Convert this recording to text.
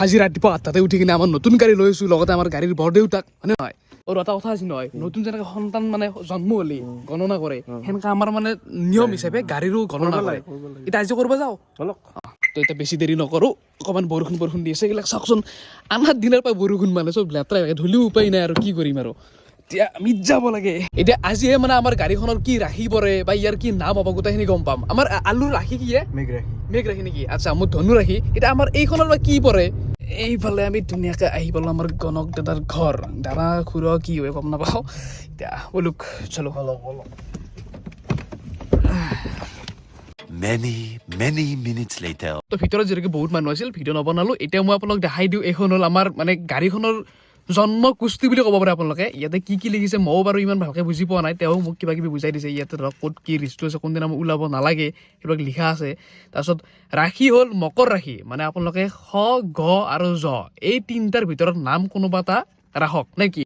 আজি ৰাতিপুৱা 8টাতে উঠি কিনে আমাৰ নতুন গাড়ী লৈ আছোঁ লগতে আমাৰ গাড়ীৰ বৰদেউতাক মানে নহয় আৰু এটা কথা আছে নহয় নতুন যেনেকৈ সন্তান মানে জন্ম হ'লে গণনা কৰে সেনেকৈ আমাৰ মানে নিয়ম হিচাপে গাড়ীৰো গণনা কৰে এতিয়া আজি কৰিব যাওঁ তো এতিয়া বেছি দেৰি নকৰোঁ অকণমান বৰষুণ দি আছে এইবিলাক চাওকচোন আনাৰ দিনৰ পৰা বৰষুণ মানে চব লেতেৰা ধূলিও উপায় নাই আৰু কি কৰিম আৰু এতিয়া আমি যাব লাগে এতিয়া আজিহে মানে আমাৰ গাড়ীখনৰ কি ৰাখি পৰে বা ইয়াৰ কি নাম হ'ব গোটেইখিনি গম পাম আমাৰ আলুৰ ৰাখি কি মেঘ ৰাখি নেকি আচ্ছা মোৰ ধনু ৰাখি এতিয়া আমাৰ এইখনৰ বা কি পৰে এইফালে আমি ধুনীয়াকৈ আহি পালোঁ আমাৰ গণক দাদাৰ ঘৰ দাদা খুৰা কি হয় গম নাপাওঁ এতিয়া বলক চলো Many minutes later. তো ভিতৰত যেনেকৈ বহুত মানুহ আছিল ভিডিঅ' নবনালোঁ এতিয়া মই আপোনাক দেখাই দিওঁ এইখন হ'ল আমাৰ মানে গাড়ীখনৰ জন্ম কুস্তি বুলি ক'ব পাৰে আপোনালোকে ইয়াতে কি লিখিছে ময়ো বাৰু ইমান ভালকৈ বুজি পোৱা নাই তেওঁ মোক কিবা কিবি বুজাই দিছে ইয়াতে ধৰক ক'ত কি ৰিষ্টু আছে কোনদিনা মই ওলাব নালাগে সেইবিলাক লিখা আছে তাৰপিছত ৰাশি হ'ল মকৰ ৰাশি মানে আপোনালোকে খ গ আৰু জ এই তিনিটাৰ ভিতৰত নাম কোনোবা এটা ৰাখক নে কি